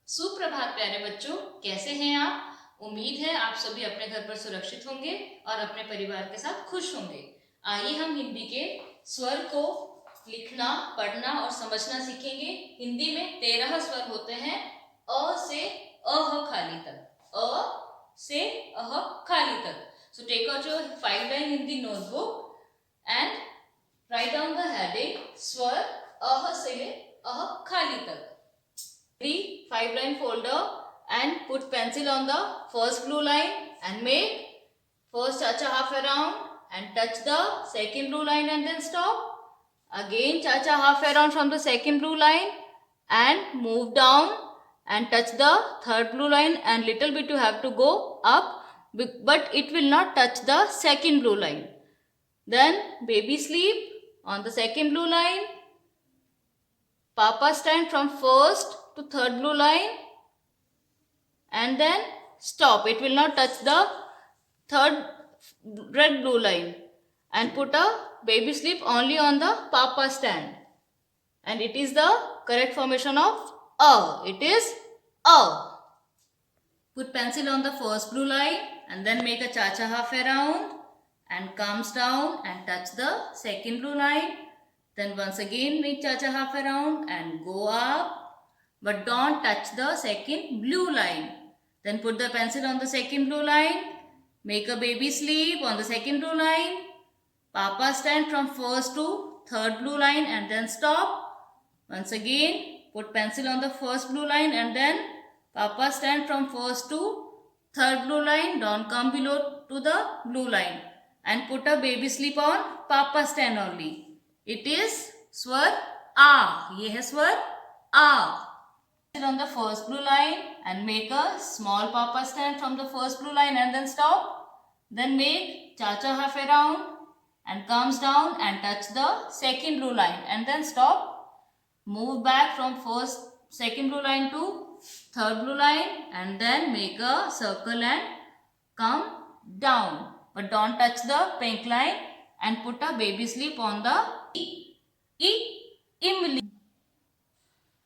सुप्रभात प्यारे बच्चों, कैसे हैं आप? उम्मीद है आप सभी अपने घर पर सुरक्षित होंगे और अपने परिवार के साथ खुश होंगे। आइए हम हिंदी के स्वर को लिखना, पढ़ना और समझना सीखेंगे। हिंदी में 13 स्वर होते हैं, अ से अह खाली तक, अ से अह खाली तक। So take out your 5-line Hindi notebook and write down the heading swar uh से अह खाली तक. The 5-line folder and put pencil on the first blue line and make first cha-cha half around and touch the second blue line and then stop. Again cha-cha half around from the second blue line and move down and touch the third blue line, and little bit you have to go up, but it will not touch the second blue line. Then baby sleep on the second blue line. Papa stand from first to third blue line and then stop. It will not touch the third red blue line, and put a baby sleep only on the Papa stand, and it is the correct formation of A. It is A. Put pencil on the first blue line and then make a cha-cha half around and comes down and touch the second blue line. Then once again make cha-cha half around and go up, but don't touch the second blue line. Then put the pencil on the second blue line, make a baby sleep on the second blue line. Papa stand from first to third blue line and then stop. Once again put pencil on the first blue line and then Papa stand from first to third blue line, don't come below to the blue line, and put a baby sleep on Papa stand only. It is स्वर A. ये है स्वर A. On the first blue line and make a small Papa stand from the first blue line and then stop. Then make cha-cha half around and comes down and touch the second blue line and then stop. Move back from second blue line to third blue line and then make a circle and come down, but don't touch the pink line, and put a baby sleep on the Imli.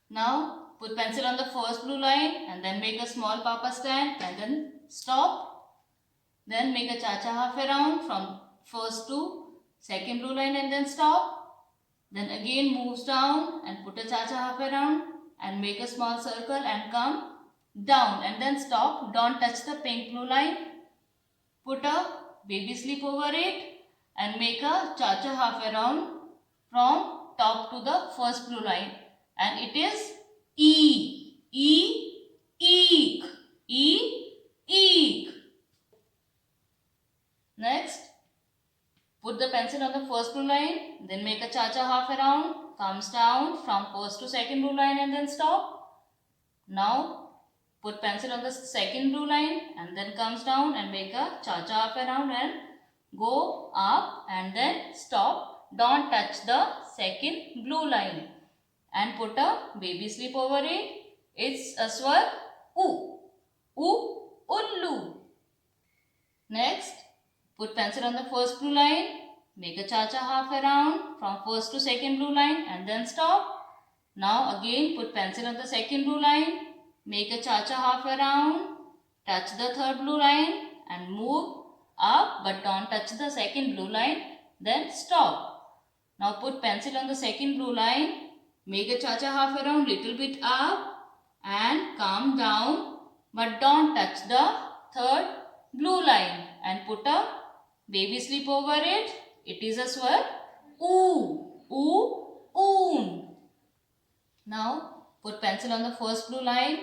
Now put pencil on the first blue line and then make a small Papa stand and then stop. Then make a cha-cha half around from first to second blue line and then stop. Then again moves down and put a cha-cha half around and make a small circle and come down and then stop. Don't touch the pink blue line. Put a baby sleep over it and make a cha-cha half around from top to the first blue line, and it is E. E. Eek. E. Eek. Next, put the pencil on the first blue line, then make a cha-cha half around, comes down from first to second blue line and then stop. Now, put pencil on the second blue line and then comes down and make a cha-cha half around and go up and then stop. Don't touch the second blue line and put a baby sleep over it. It's a swar U. U. Ullu. Next, put pencil on the first blue line, make a cha-cha half around from first to second blue line and then stop. Now again put pencil on the second blue line, make a cha-cha half around, touch the third blue line and move up, but don't touch the second blue line, then stop. Now put pencil on the second blue line, make a cha-cha half around, little bit up and come down, but don't touch the third blue line, and put a baby sleep over it. It is a swar Oo. Oo. Oon. Now put pencil on the first blue line,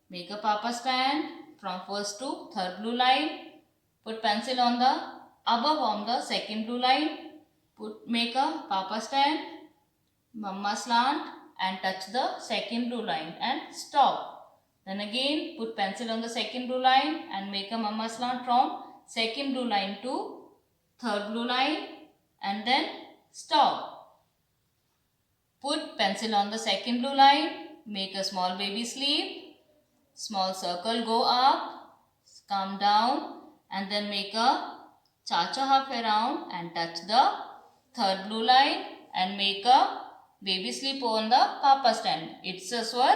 make a Papa stand from first to third blue line. Put pencil on the above on the second blue line. Make a Papa stand, Mama slant and touch the second blue line and stop. Then again put pencil on the second blue line and make a Mama slant from second blue line to third blue line and then stop. Put pencil on the second blue line, make a small baby sleep, small circle, go up, come down and then make a cha-cha half around and touch the third blue line and make a baby sleep on the Papa stand. It's a swar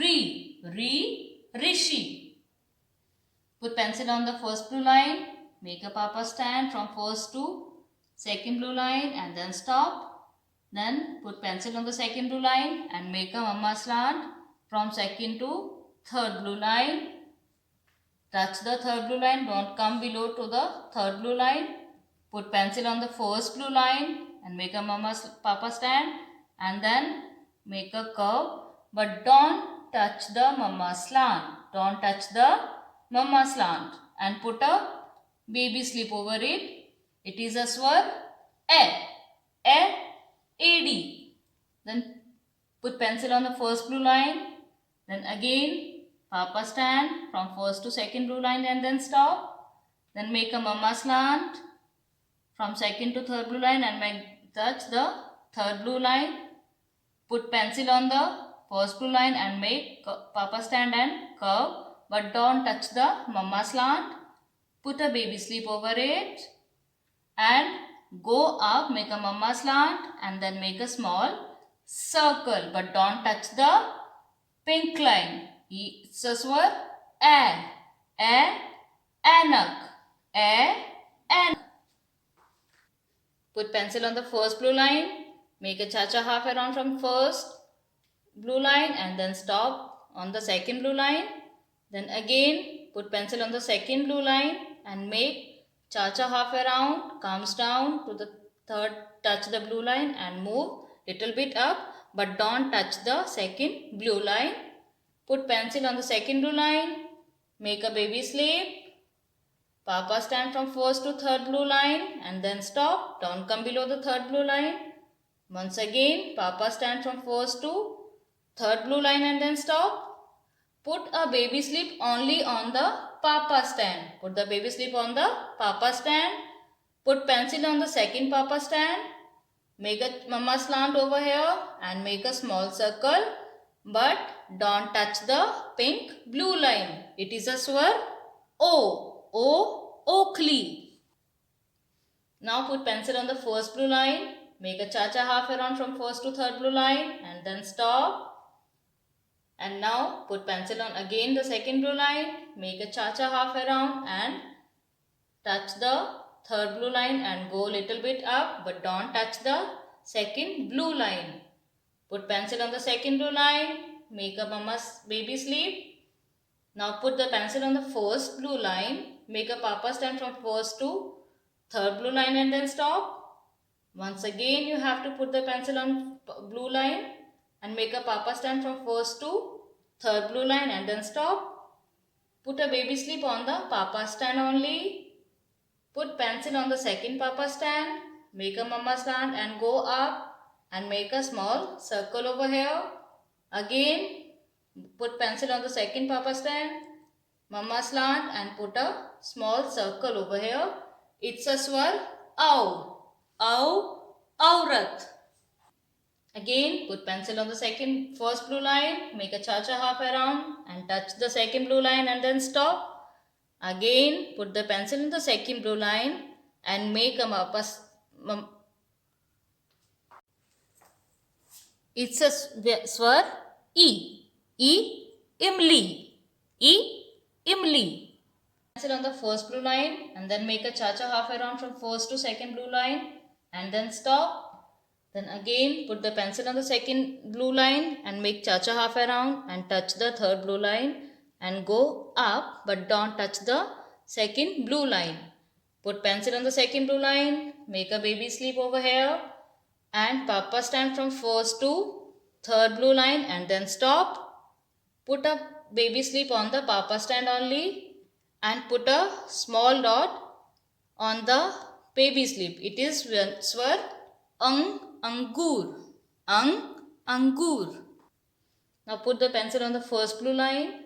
Re. Rishi. Put pencil on the first blue line. Make a papa stand from first to second blue line and then stop. Then put pencil on the second blue line and make a mama slant from second to third blue line. Touch the third blue line. Don't come below to the third blue line. Put pencil on the first blue line and make a papa stand and then make a curve. But don't touch the mama slant. Don't touch the mama slant. And put a baby slip over it. It is a swar A-D. Then put pencil on the first blue line. Then again papa stand from first to second blue line and then stop. Then make a mama slant from second to third blue line and touch the third blue line. Put pencil on the first blue line and make papa stand and curve, but don't touch the mama slant. Put a baby slip over it and go up, make a mama slant and then make a small circle, but don't touch the pink line. It's a swar anak. Put pencil on the first blue line. Make a cha-cha half around from first blue line and then stop on the second blue line. Then again put pencil on the second blue line and make cha-cha half around. Comes down to the third, touch the blue line and move little bit up, but don't touch the second blue line. Put pencil on the second blue line. Make a baby slip. Papa stand from first to third blue line and then stop. Don't come below the third blue line. Once again, papa stand from first to third blue line and then stop. Put a baby slip only on the papa stand. Put the baby slip on the papa stand. Put pencil on the second papa stand. Make a mama slant over here and make a small circle. But don't touch the pink blue line. It is a swar Oakley. Now put pencil on the first blue line. Make a cha-cha half around from first to third blue line and then stop. And now put pencil on again the second blue line. Make a cha-cha half around and touch the third blue line and go little bit up, but don't touch the second blue line. Put pencil on the second blue line. Make a mama's baby slip. Now put the pencil on the first blue line. Make a papa stand from first to third blue line and then stop. Once again you have to put the pencil on blue line and make a papa stand from first to third blue line and then stop. Put a baby slip on the papa stand only. Put pencil on the second papa stand. Make a mama stand and go up and make a small circle over here. Again put pencil on the second papa stand, mama slant and put a small circle over here. It's a swar aurat. Again put pencil on the first blue line, make a cha-cha half around and touch the second blue line and then stop. Again put the pencil in the second blue line and make a it's a swar imli. Pencil on the first blue line and then make a cha-cha half around from first to second blue line and then stop. Then again put the pencil on the second blue line and make cha-cha half around and touch the third blue line and go up, but don't touch the second blue line. Put pencil on the second blue line, make a baby slip over here and papa stand from first to third blue line and then stop. Put a baby slip on the papa stand only and put a small dot on the baby slip. It is swar angur. Now put the pencil on the first blue line.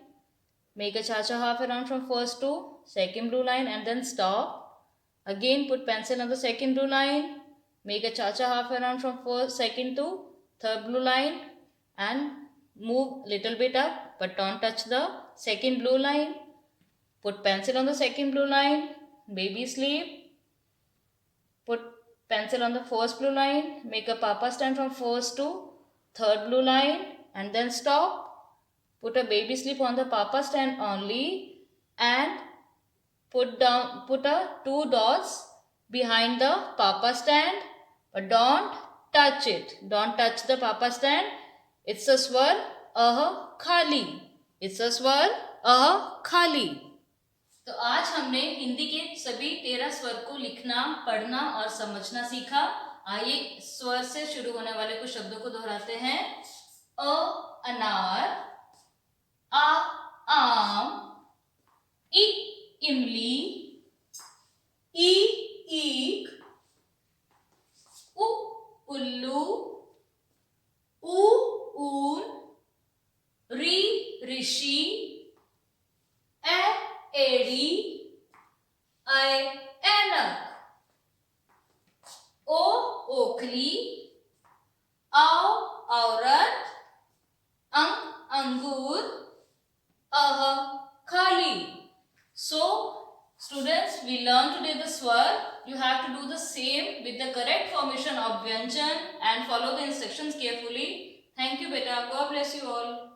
Make a cha-cha half around from first to second blue line and then stop. Again put pencil on the second blue line. Make a cha-cha half around from second to third blue line and move little bit up, but don't touch the second blue line. Put pencil on the second blue line, baby slip. Put pencil on the first blue line, make a papa stand from first to third blue line and then stop. Put a baby slip on the papa stand only and put a 2 dots behind the papa stand, but don't touch it. Don't touch the papa stand. It's a svar khali. It's a svar khali. तो आज हमने हिंदी के सभी 13 स्वर को लिखना, पढ़ना और समझना सीखा। आइए स्वर से शुरू होने वाले कुछ शब्दों को दोहराते हैं। अ अनार, आ आम, इ इमली, ई ईख, उ उल्लू, ऊ ऊन, री ऋषि, ए एड़ी, ऐ ऐनक, ओ ओखली, आओ औरत, अंगूर, खाली. So students, we learned today the swar. You have to do the same with the correct formation of vyanjan and follow the instructions carefully. Thank you beta. God bless you all.